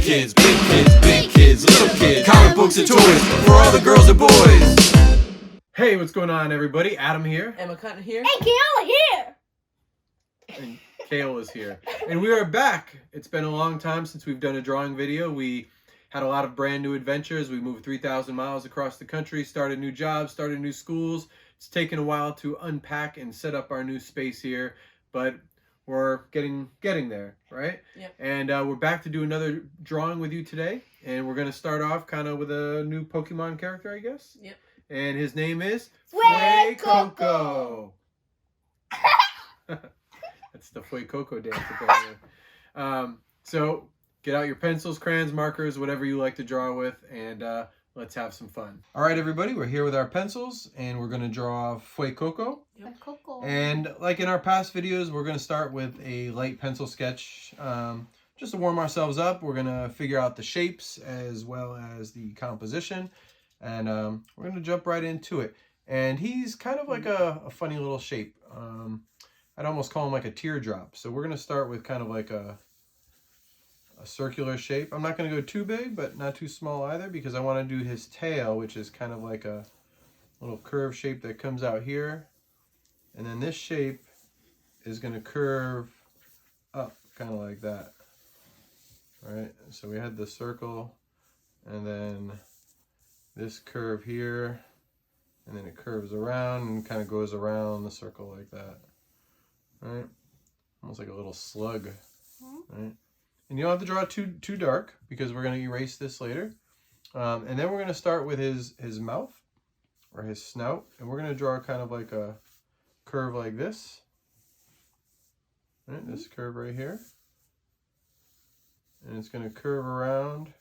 kids, big kids, little kids, comic books and toys for all the girls and boys. Hey, what's going on, everybody? Adam here. Emma Cutton here. And Kayla here. And Kale is here. And we are back. It's been a long time since we've done a drawing video. We had a lot of brand new adventures. We moved 3,000 miles across the country, started new jobs, started new schools. It's taken a while to unpack and set up our new space here, but we're getting there, right? Yep. And we're back to do another drawing with you today. And we're going to start off kind of with a new Pokemon character, I guess. Yep. And his name is Fuecoco. That's the Fuecoco dance, apparently. So get out your pencils, crayons, markers, whatever you like to draw with, and let's have some fun. All right, everybody, we're here with our pencils, and we're going to draw Fuecoco. Fuecoco. And like in our past videos, we're going to start with a light pencil sketch. Just to warm ourselves up, we're going to figure out the shapes as well as the composition. And we're going to jump right into it. And he's kind of like a funny little shape. I'd almost call him like a teardrop. So we're going to start with kind of like a circular shape. I'm not going to go too big, but not too small either, because I want to do his tail, which is kind of like a little curve shape that comes out here. And then this shape is going to curve up, kind of like that. Right? So we had the circle, and then this curve here, and then it curves around and kind of goes around the circle like that. Right? Almost like a little slug. Right? And you don't have to draw it too dark, because we're going to erase this later. And then we're going to start with his mouth, or his snout, and we're going to draw kind of like a curve like this. Right? This curve right here. And it's going to curve around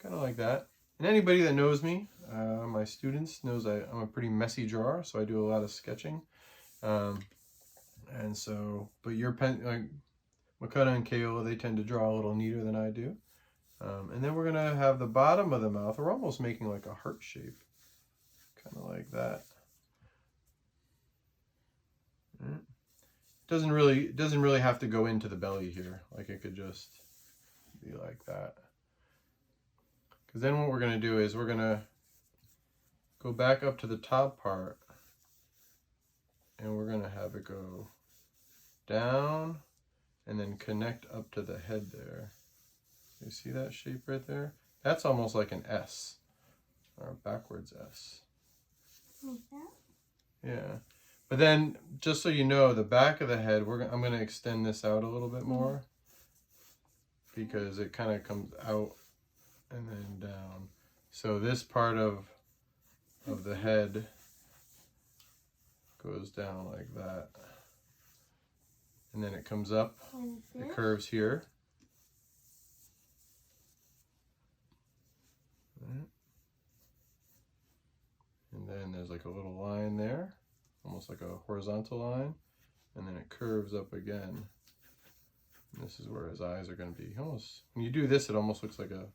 kind of like that. And anybody that knows me, my students, knows I'm a pretty messy drawer, so I do a lot of sketching. And so, but your Makata and Kayla, they tend to draw a little neater than I do. And then we're going to have the bottom of the mouth. We're almost making like a heart shape, kind of like that. Right. Doesn't really have to go into the belly here. Like, it could just be like that. Because then what we're going to do is we're going to go back up to the top part, and we're going to have it go down and then connect up to the head there. You see that shape right there? That's almost like an S, or a backwards S. Like that? Yeah. But then, just so you know, the back of the head, I'm going to extend this out a little bit more, because it kind of comes out and then down. So this part of the head goes down like that. And then it comes up, it curves here. And then there's like a little line there, almost like a horizontal line. And then it curves up again. And this is where his eyes are going to be. Almost, when you do this, it almost looks like a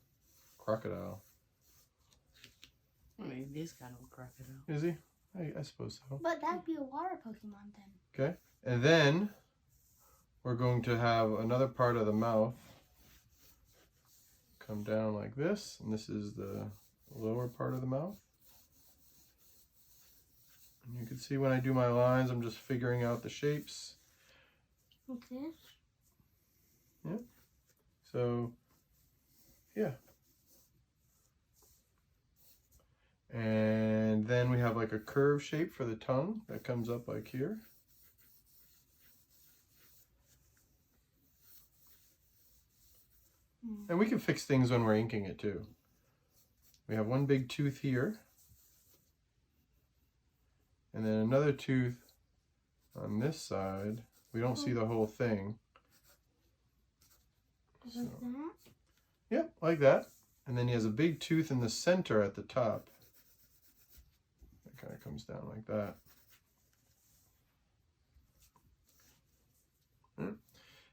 crocodile. I mean, this kind of a crocodile. Is he? I suppose so. But that'd be a water Pokemon then. Okay. And then we're going to have another part of the mouth come down like this. And this is the lower part of the mouth. And you can see when I do my lines, I'm just figuring out the shapes. Like this? Yeah. So, yeah. And then we have like a curve shape for the tongue that comes up like here. And we can fix things when we're inking it too. We have one big tooth here. And then another tooth on this side. We don't see the whole thing. Like that? Yep, like that. And then he has a big tooth in the center at the top. It kind of comes down like that. Then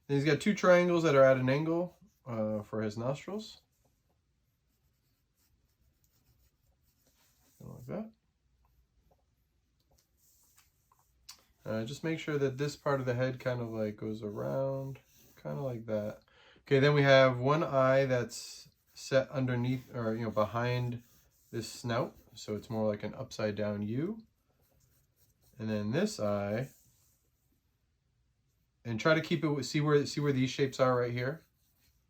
he's got two triangles that are at an angle for his nostrils. Like that. Just make sure that this part of the head kind of like goes around, kind of like that. Okay, then we have one eye that's set underneath, or behind this snout, so it's more like an upside down U. And then this eye, and try to keep it, see where these shapes are right here,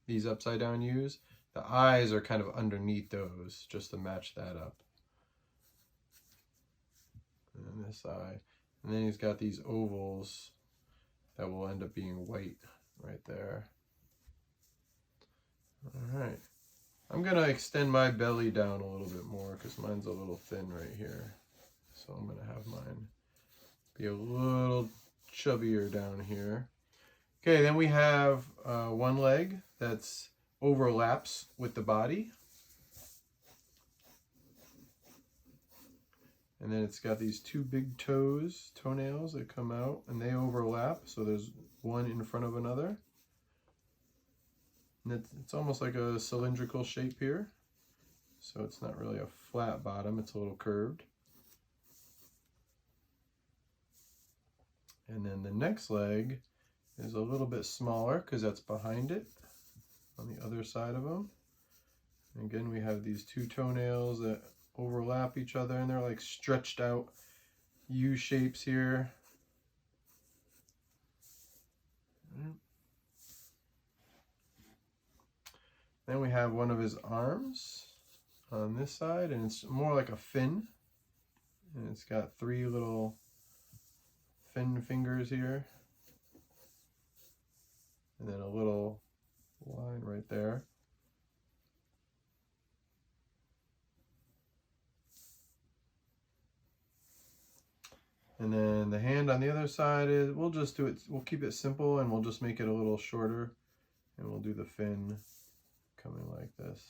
these upside down U's. The eyes are kind of underneath those, just to match that up. And then this eye, and then he's got these ovals that will end up being white right there. All right, I'm gonna extend my belly down a little bit more because mine's a little thin right here. So I'm gonna have mine be a little chubbier down here. Okay, then we have one leg that's overlaps with the body. And then it's got these two big toenails that come out, and they overlap, so there's one in front of another. And it's almost like a cylindrical shape here. So it's not really a flat bottom, it's a little curved. And then the next leg is a little bit smaller because that's behind it on the other side of them. And again, we have these two toenails that overlap each other, and they're like stretched out U shapes here. Then we have one of his arms on this side, and it's more like a fin, and it's got three little fin fingers here, and then a little line right there. And then the hand on the other side is, we'll just do it, we'll keep it simple, and we'll just make it a little shorter, and we'll do the fin coming like this.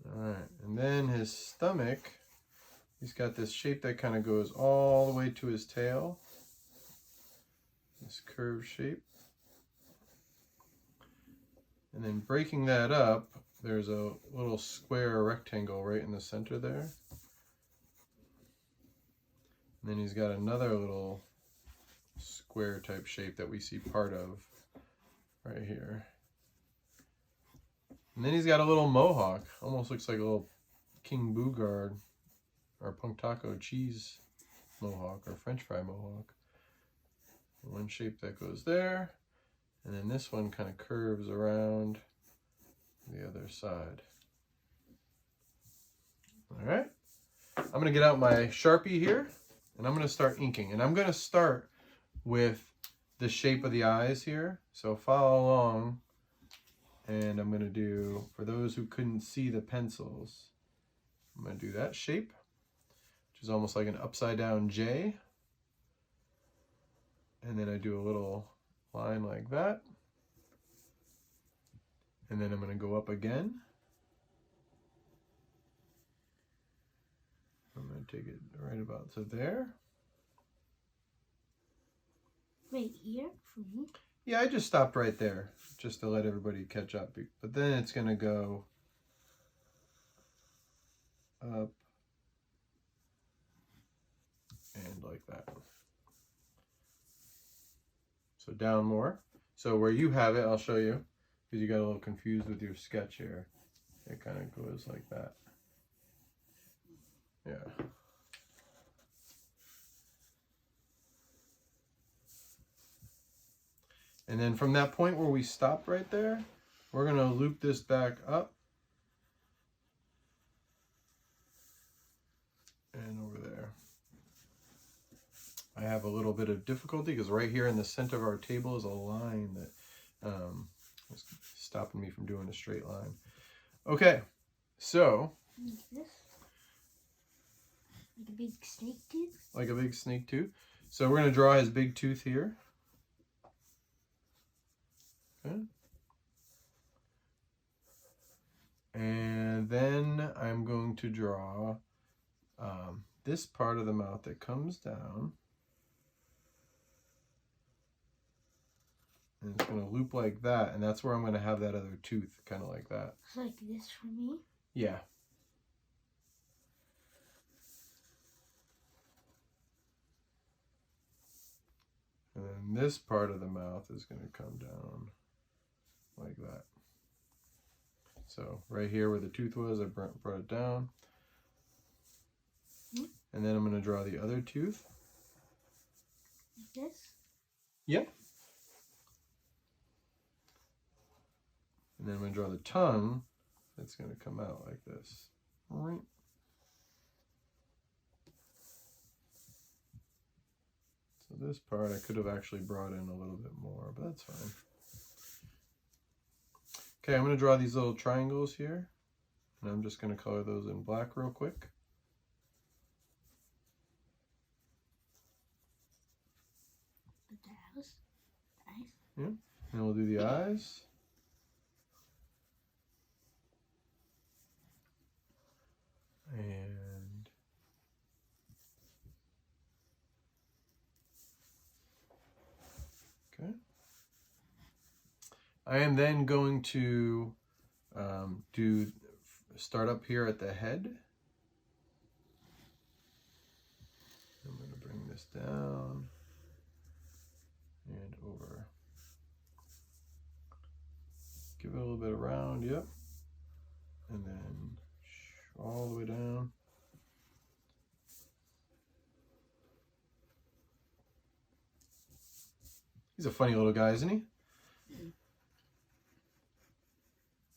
All right, and then his stomach, he's got this shape that kind of goes all the way to his tail, this curved shape. And then breaking that up, there's a little square rectangle right in the center there. And then he's got another little square type shape that we see part of right here. And then he's got a little mohawk, almost looks like a little King Bougard or Punk Taco cheese mohawk or French fry mohawk. One shape that goes there, and then this one kind of curves around the other side. All right, I'm gonna get out my Sharpie here, and I'm gonna start inking, and I'm gonna start with the shape of the eyes here, so follow along. And I'm gonna do, for those who couldn't see the pencils, I'm gonna do that shape, which is almost like an upside down J. And then I do a little line like that. And then I'm gonna go up again. I'm gonna take it right about to there. Wait, here for me? Yeah, I just stopped right there, just to let everybody catch up. But then it's gonna go up and like that. So down more. So where you have it, I'll show you, because you got a little confused with your sketch here. It kind of goes like that. Yeah. And then from that point where we stopped right there, we're going to loop this back up and over there. I have a little bit of difficulty because right here in the center of our table is a line that is stopping me from doing a straight line. Okay, so. Like this? Like a big snake tooth? Like a big snake tooth. So we're going to draw his big tooth here. Okay. And then I'm going to draw this part of the mouth that comes down. And it's going to loop like that, and that's where I'm going to have that other tooth, kind of like that. Like this for me? Yeah. And this part of the mouth is going to come down like that. So right here where the tooth was, I brought it down. And then I'm going to draw the other tooth. Like this? Yep. And then I'm going to draw the tongue. That's going to come out like this. All right. So this part I could have actually brought in a little bit more, but that's fine. Okay, I'm going to draw these little triangles here. And I'm just going to color those in black real quick. The house. Eyes. Yeah. And we'll do the eyes. And okay. I am then going to start up here at the head. I'm going to bring this down and over. Give it a little bit around, yep. And then all the way down. He's a funny little guy, isn't he?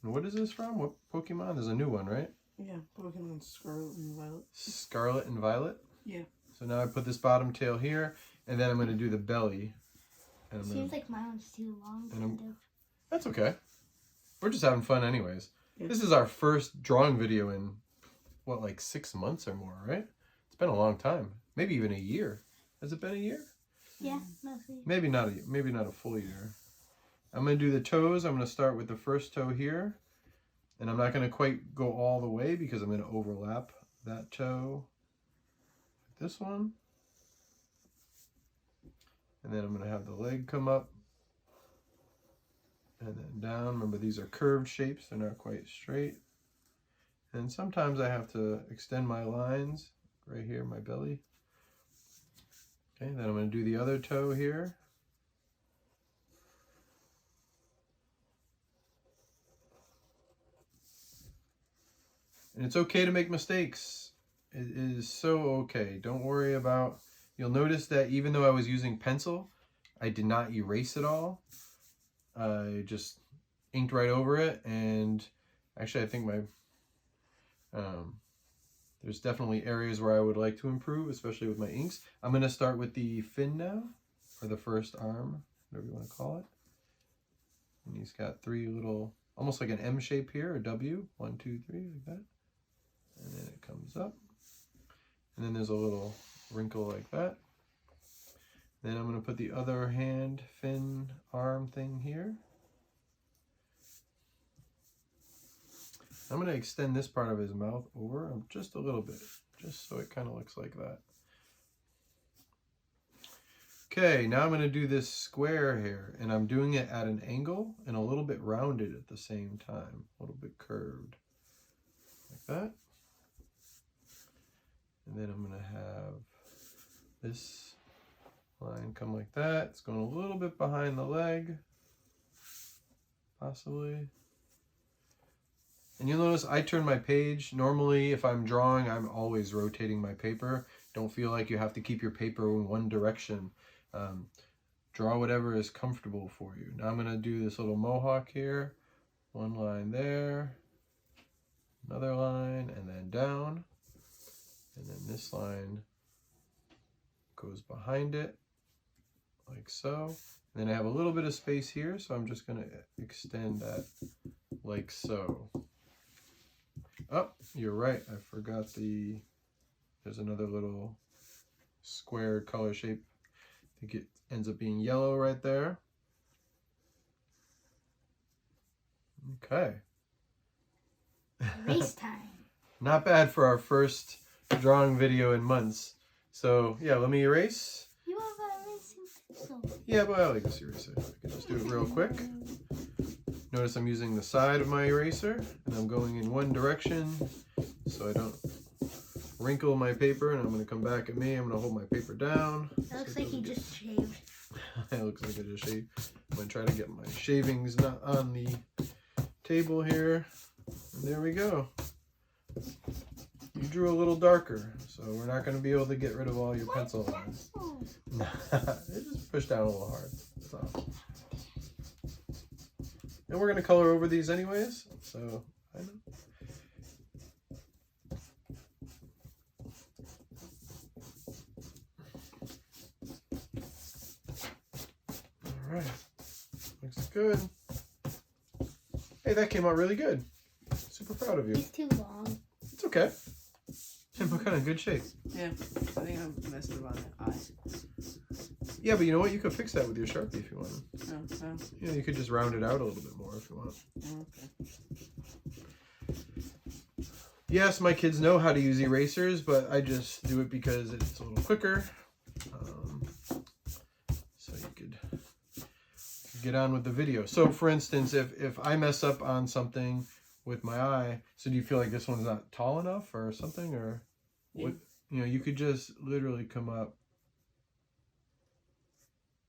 And what is this from? What Pokemon? There's a new one, right? Yeah, Pokemon Scarlet and Violet. Scarlet and Violet? Yeah. So now I put this bottom tail here, and then I'm going to do the belly. And I'm Seems like my one's too long. That's okay. We're just having fun anyways. Yeah. This is our first drawing video in, what, like 6 months or more, right? It's been a long time. Maybe even a year. Has it been a year? Yeah, mostly. Maybe not a full year. I'm going to do the toes. I'm going to start with the first toe here. And I'm not going to quite go all the way because I'm going to overlap that toe with this one. And then I'm going to have the leg come up and then down. Remember, these are curved shapes. They're not quite straight. And sometimes I have to extend my lines right here, my belly. Okay, then I'm going to do the other toe here. And it's okay to make mistakes. It is so okay. Don't worry about... You'll notice that even though I was using pencil, I did not erase it all. I just inked right over it. And actually, I think my... there's definitely areas where I would like to improve, especially with my inks. I'm going to start with the fin now, or the first arm, whatever you want to call it. And he's got three little, almost like an M shape here, a W. 1, 2, 3, like that. And then it comes up. And then there's a little wrinkle like that. Then I'm going to put the other hand, fin, arm thing here. I'm going to extend this part of his mouth over just a little bit, just so it kind of looks like that. Okay, now I'm going to do this square here, and I'm doing it at an angle and a little bit rounded at the same time, a little bit curved, like that. And then I'm going to have this line come like that. It's going a little bit behind the leg, possibly. And you'll notice I turn my page. Normally, if I'm drawing, I'm always rotating my paper. Don't feel like you have to keep your paper in one direction. Draw whatever is comfortable for you. Now I'm going to do this little mohawk here. One line there, another line, and then down. And then this line goes behind it, like so. And then I have a little bit of space here, so I'm just going to extend that like so. Oh, you're right. I forgot there's another little square color shape. I think it ends up being yellow right there. Okay. Race time. Not bad for our first drawing video in months. So yeah, let me erase. You have a racing pencil. Yeah, but I like this eraser. I can just do it real quick. Notice I'm using the side of my eraser, and I'm going in one direction so I don't wrinkle my paper, and I'm going to come back at me. I'm going to hold my paper down. That looks like you just shaved. It looks like I just shaved. I'm gonna try to get my shavings not on the table here. And there we go. You drew a little darker, so we're not gonna be able to get rid of all your pencil lines. It just pushed down a little hard. That's all. And we're gonna color over these anyways, so I know. Alright, looks good. Hey, that came out really good. Super proud of you. It's too long. It's okay. And we're kind of good shape. Yeah, I think I messed up on the eye. Yeah, but you know what? You could fix that with your Sharpie if you wanted. Oh, You know, you could just round it out a little bit more if you want. okay. Yes, my kids know how to use erasers, but I just do it because it's a little quicker. So you could get on with the video. So for instance, if I mess up on something with my eye, so do you feel like this one's not tall enough or something, or what? You know, you could just literally come up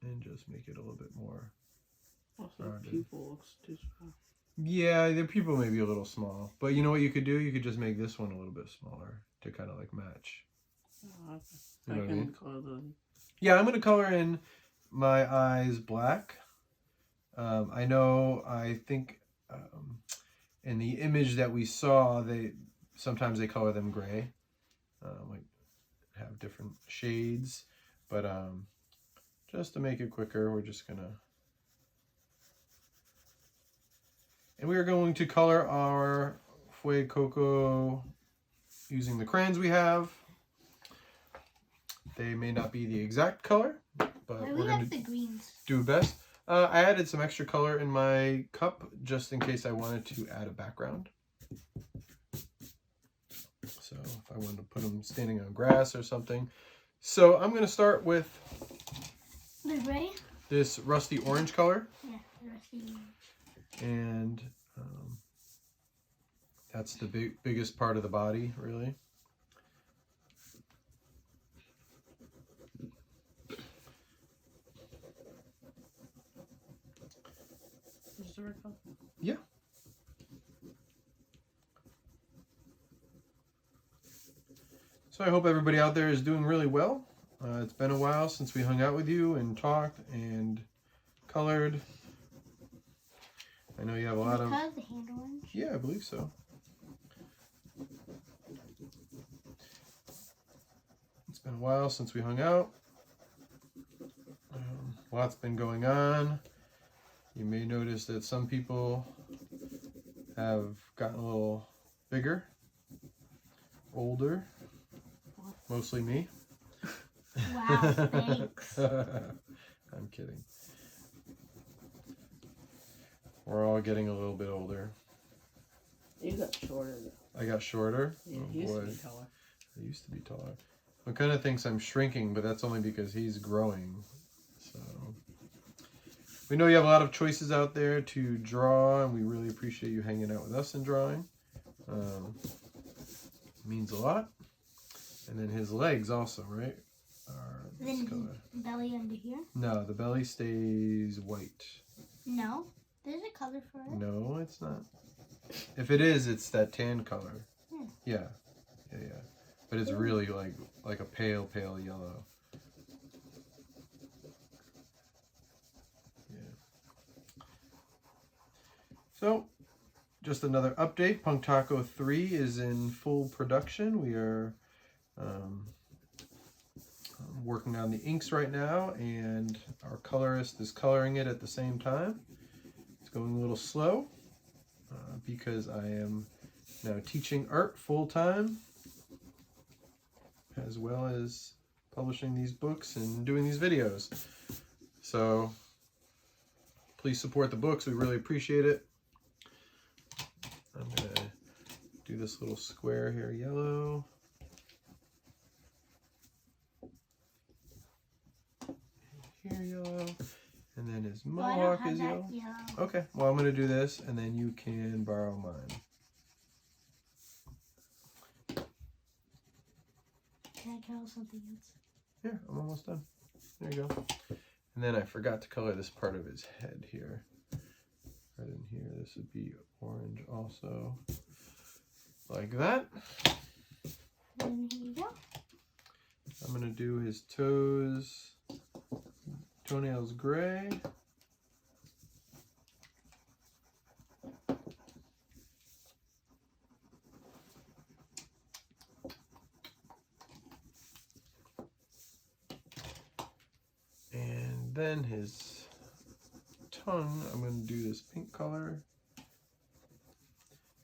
and just make it a little bit more. Also, rounded. pupil looks too small. Yeah, their pupil may be a little small, but you know what you could do? You could just make this one a little bit smaller to kind of like match. Oh, okay. You know I what I can mean? color the. Yeah, I'm gonna color in my eyes black. I think in the image that we saw, sometimes they color them gray, like have different shades, but just to make it quicker, we're just gonna, and we are going to color our Fuecoco using the crayons we have. They may not be the exact color, but Why we're we gonna have the greens? do best. I added some extra color in my cup just in case I wanted to add a background. So if I wanted to put them standing on grass or something. So I'm going to start with The gray? this rusty orange color. Yeah, the rusty orange. And that's the biggest part of the body, really. Is the right color? Yeah. So I hope everybody out there is doing really well. It's been a while since we hung out with you and talked and colored. I know you have a lot of... Because the hand orange? Yeah, I believe so. It's been a while since we hung out. Lots been going on. You may notice that some people have gotten a little bigger, older, mostly me. Wow, thanks. I'm kidding. We're all getting a little bit older. You got shorter though. I got shorter. Yeah, Oh you used boy, to be taller. I used to be taller. McKenna thinks I'm shrinking, but that's only because he's growing. So we know you have a lot of choices out there to draw, and we really appreciate you hanging out with us and drawing. Means a lot. And then his legs also, right? Are this Then color. belly under here? No, the belly stays white. No. There's a color for it. No, it's not. If it is, it's that tan color. Yeah. Yeah. But it's really like a pale yellow. Yeah. So, just another update. Punk Taco 3 is in full production. We are working on the inks right now, and our colorist is coloring it at the same time. It's going a little slow because I am now teaching art full-time, as well as publishing these books and doing these videos. So please support the books. We really appreciate it. I'm going to do this little square here, yellow. Here, yellow. And then his Well, I don't mohawk have is that yellow. yellow. Okay, well, I'm going to do this, and then you can borrow mine. Can I draw something else? Here, I'm almost done. There you go. And then I forgot to color this part of his head here. Right in here, this would be orange also. Like that. And here you go. I'm gonna do his toenails gray. And then his tongue, I'm going to do this pink color.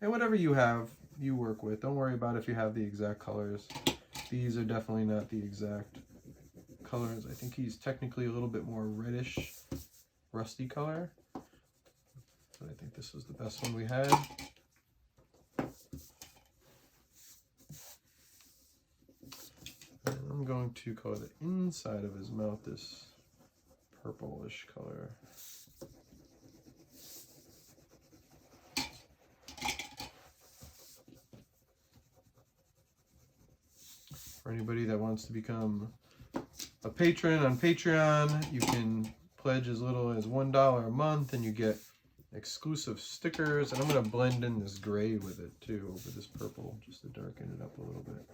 And whatever you have, you work with. Don't worry about if you have the exact colors. These are definitely not the exact colors. I think he's technically a little bit more reddish, rusty color. But I think this was the best one we had. And I'm going to color the inside of his mouth this purplish color. For anybody that wants to become a patron on Patreon, you can pledge as little as $1 a month and you get exclusive stickers. And I'm going to blend in this gray with it too, over this purple, just to darken it up a little bit.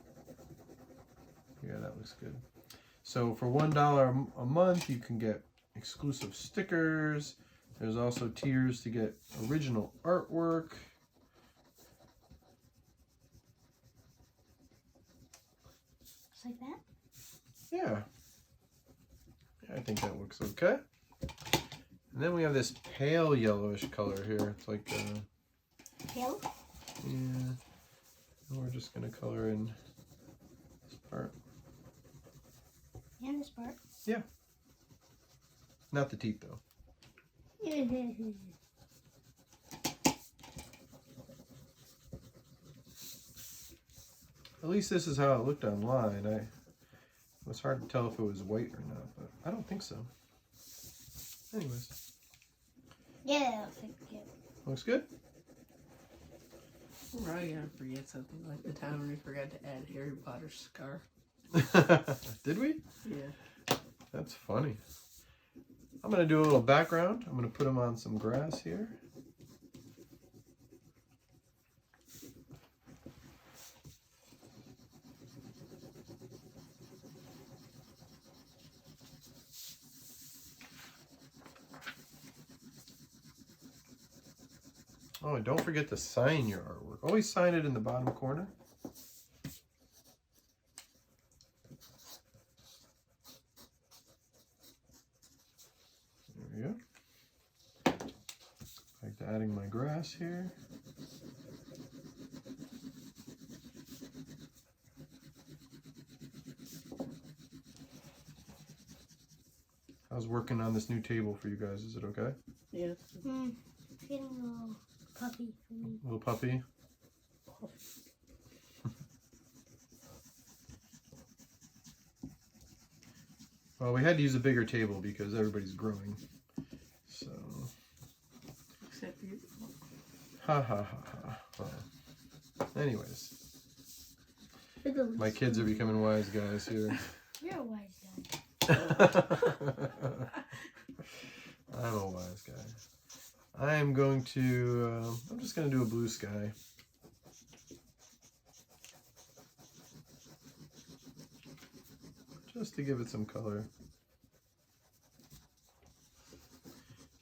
Yeah, that looks good. So for $1 a month, you can get exclusive stickers. There's also tiers to get original artwork. Just like that. Yeah. I think that looks okay. And then we have this pale yellowish color here. It's like, Pale. yeah. And we're just going to color in this part. And this part. Yeah. Not the teeth, though. At least this is how it looked online. It was hard to tell if it was white or not, but I don't think so. Anyways. Yeah, I think it. Looks good? We're probably gonna forget something like the time when we forgot to add Harry Potter's scarf. Did we? Yeah. That's funny. I'm going to do a little background. I'm going to put him on some grass here. Oh, and don't forget to sign your artwork. Always sign it in the bottom corner. There we go. Back to adding my grass here. How's working on this new table for you guys? Is it okay? Yeah. Feeling a little puppy for me. Little puppy? Well, we had to use a bigger table because everybody's growing. So, Except you. ha ha ha ha. Well, anyways, my kids are becoming wise guys here. You're a wise guy. I'm a wise guy. I am going to, I'm just going to do a blue sky. Just to give it some color.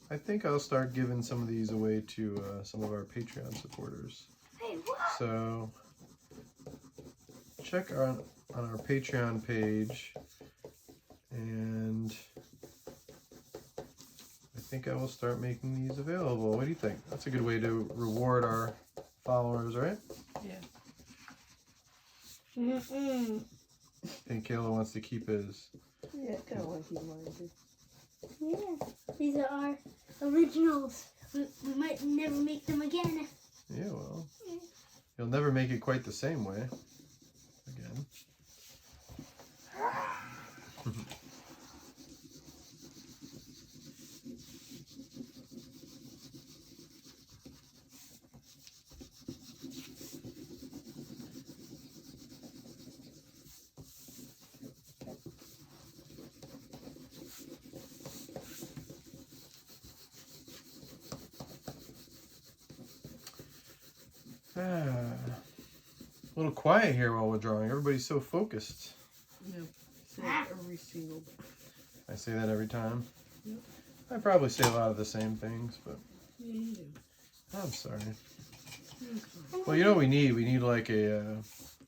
I think I'll start giving some of these away to some of our Patreon supporters. Hey, what? So check on our Patreon page, and I think I will start making these available. What do you think? That's a good way to reward our followers, right? Yeah. Mm-mm. I think Kayla wants to keep his. Yeah, kind of like you wanted to. Yeah, these are our originals. We might never make them again. Yeah, well, you'll never make it quite the same way again. A little quiet here while we're drawing. Everybody's so focused. No. Say it every single day. I say that every time. Yep. I probably say a lot of the same things, but Yeah, you do. I'm sorry. Okay. Well, you know what we need? We need like a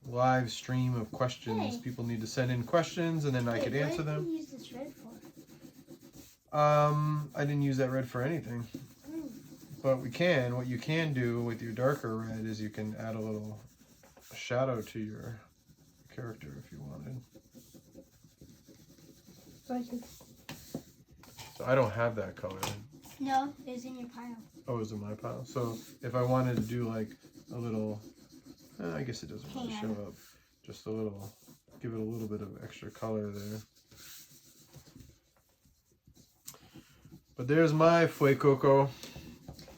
live stream of questions. Hey. People need to send in questions, and then I could answer What them. did you use this red for? I didn't use that red for anything. But we can. What you can do with your darker red is you can add a little shadow to your character if you wanted. So I don't have that color. No, it was in your pile. Oh, it's in my pile. So if I wanted to do like a little, I guess it doesn't really show up. Just a little, give it a little bit of extra color there. But there's my Fuecoco.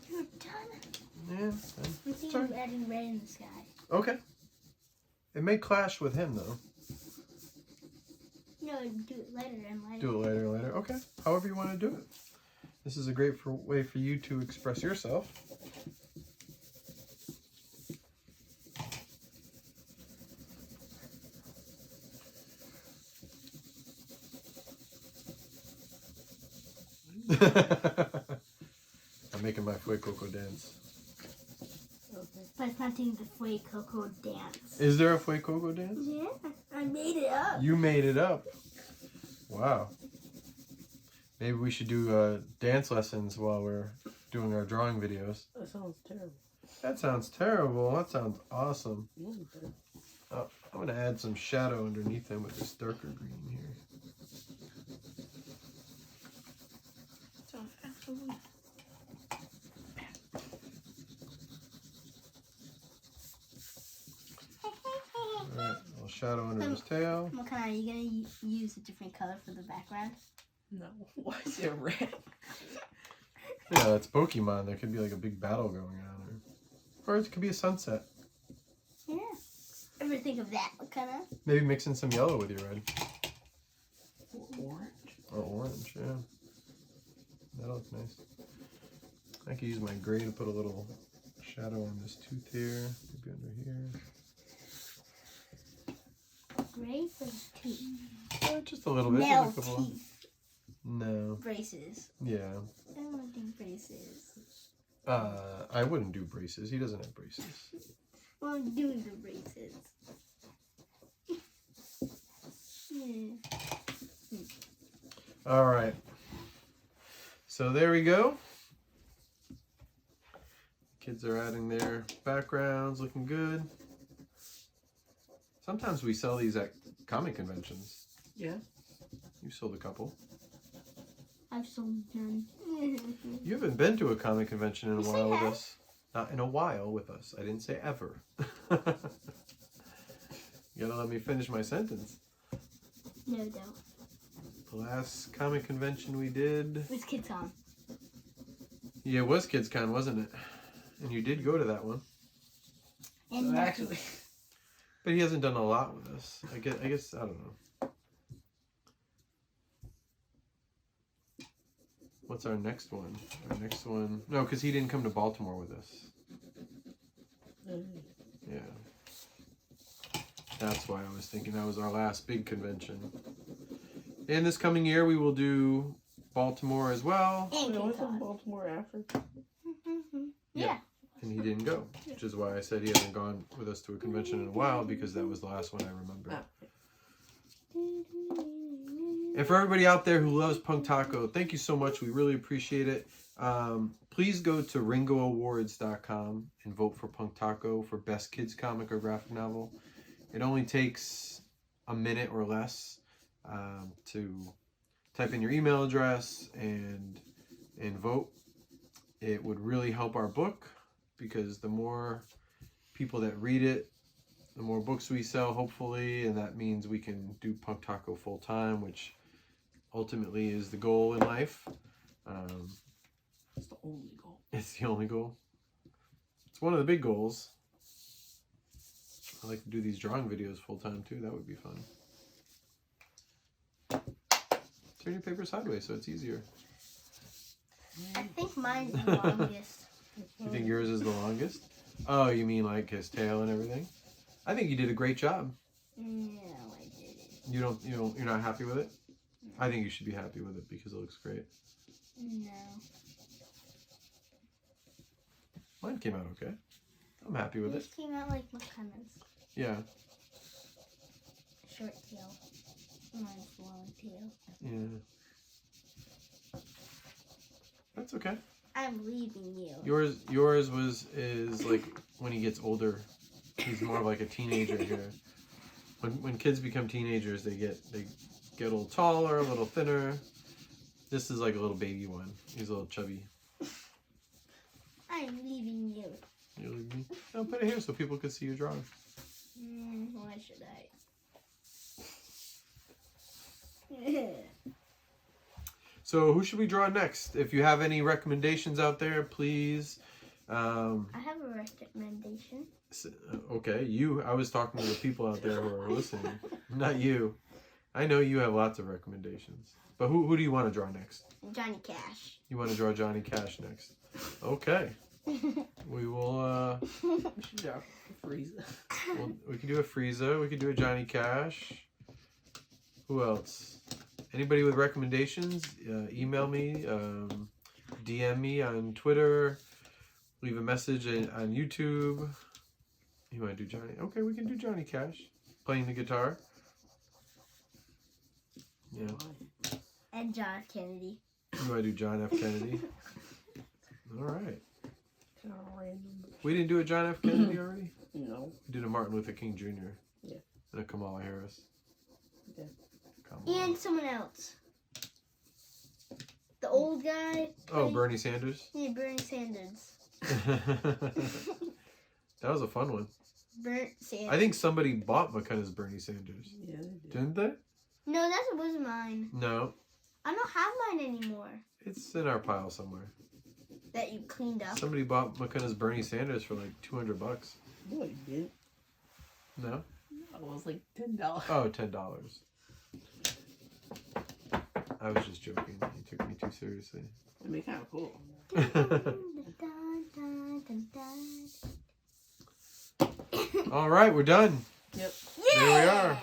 You're done. Yeah. I'm seeing Sorry. red and red in the sky. Okay. It may clash with him though. No, do it lighter and lighter. Do it later, later. Okay. However you want to do it. This is a great way for you to express yourself. I'm making my Fuecoco dance. Okay. By planting the Fuecoco dance. Is there a Fuecoco dance? Yeah, I made it up. You made it up. Wow. Maybe we should do dance lessons while we're doing our drawing videos. That sounds terrible. That sounds terrible. That sounds awesome. Okay. Oh, I'm going to add some shadow underneath them with this darker green here. So absolutely. Alright, a little shadow under his tail. Makana, are you going to use a different color for the background? No. Why is it red? Yeah, it's Pokemon. There could be like a big battle going on. Or it could be a sunset. Yeah. Ever think of that, Makana? Maybe mix in some yellow with your red. Or orange? Or orange, yeah. That looks nice. I could use my gray to put a little shadow on this tooth here. Maybe under here. Gray for the teeth. Just a little bit. Nail Just a couple. teeth. No. Braces. Yeah. I don't want to do braces. I wouldn't do braces. He doesn't have braces. Well, I'm doing the braces. Yeah. All right. So there we go. Kids are adding their backgrounds, looking good. Sometimes we sell these at comic conventions. Yeah. You sold a couple. I've sold none. You haven't been to a comic convention in a Yes, I while with have. us. Not in a while with us. I didn't say ever. You gotta let me finish my sentence. No, don't. The last comic convention we did. It was Kids On. Yeah, it was KidsCon, wasn't it? And you did go to that one. And So nothing. actually, But he hasn't done a lot with us. I guess I don't know. What's our next one? Our next one... No, because he didn't come to Baltimore with us. Yeah. That's why I was thinking that was our last big convention. And this coming year we will do Baltimore as well. And Kids wasn't On. Baltimore after? Yeah. And he didn't go. Which is why I said he hasn't gone with us to a convention in a while, because that was the last one I remember. And for everybody out there who loves Punk Taco, thank you so much. We really appreciate it. Please go to ringgoawards.com and vote for Punk Taco for Best Kids Comic or Graphic Novel. It only takes a minute or less to type in your email address and vote. It would really help our book, because the more people that read it, the more books we sell, hopefully, and that means we can do Punk Taco full time, which ultimately is the goal in life. That's the only goal. It's the only goal. It's one of the big goals. I like to do these drawing videos full time too. That would be fun. Turn your paper sideways so it's easier. I think mine's the longest. You think yours is the longest? Oh, you mean like his tail and everything? I think you did a great job. No, I didn't. You're not happy with it? I think you should be happy with it because it looks great. No. Mine came out okay. I'm happy with it. This came out like McKenna's. Yeah. Short tail. Mine's long tail. Yeah. That's okay. I'm leaving you. Yours is like when he gets older. He's more of like a teenager here. When kids become teenagers, they get a little taller, a little thinner. This is like a little baby one. He's a little chubby. I'm leaving you. You leave me? No, put it here so people can see your drawing. Why should I? So who should we draw next? If you have any recommendations out there, please. I have a recommendation. Okay, you. I was talking to the people out there who are listening, not you. I know you have lots of recommendations. But who do you want to draw next? Johnny Cash. You want to draw Johnny Cash next? Okay. We will, We should draw Frieza. we can do a Frieza. We could do a Johnny Cash. Who else? Anybody with recommendations? Email me, DM me on Twitter, leave a message on YouTube. You want to do Johnny? Okay, we can do Johnny Cash. Playing the guitar. Yeah. And John F. Kennedy. You want to do John F. Kennedy? All right. Kind of random. We didn't do a John F. Kennedy already? No. We did a Martin Luther King Jr. Yeah. And a Kamala Harris. Yeah. Kamala. And someone else. The old guy. Oh, Bernie Sanders? Yeah, Bernie Sanders. That was a fun one. Bernie Sanders. I think somebody bought McKenna's Bernie Sanders. Yeah, they did. Didn't they? No, that was mine. No. I don't have mine anymore. It's in our pile somewhere. That you cleaned up. Somebody bought McKenna's Bernie Sanders for like $200. No, you didn't. No? It was like $10. Oh, $10. I was just joking. You took me too seriously. It'd be kind of cool. All right, we're done. Yep. There we are.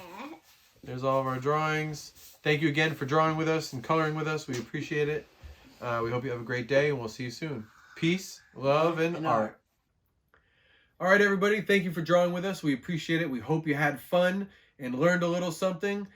There's all of our drawings. Thank you again for drawing with us and coloring with us. We appreciate it. We hope you have a great day, and we'll see you soon. Peace, love, and art. All right, everybody. Thank you for drawing with us. We appreciate it. We hope you had fun and learned a little something.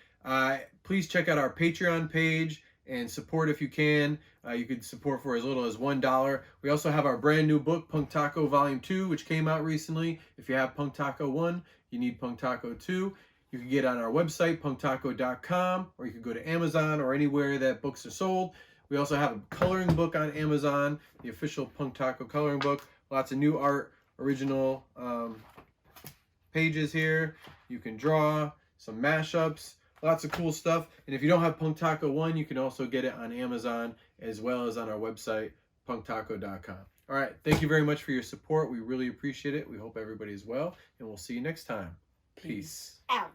Please check out our Patreon page and support if you can. You could support for as little as $1. We also have our brand new book, Punk Taco Volume 2, which came out recently. If you have Punk Taco 1, you need Punk Taco 2. You can get it on our website, punktaco.com, or you can go to Amazon or anywhere that books are sold. We also have a coloring book on Amazon, the official Punk Taco coloring book. Lots of new art, original pages here. You can draw, some mashups, lots of cool stuff. And if you don't have Punk Taco 1, you can also get it on Amazon as well as on our website, punktaco.com. All right, thank you very much for your support. We really appreciate it. We hope everybody is well, and we'll see you next time. Peace. Out.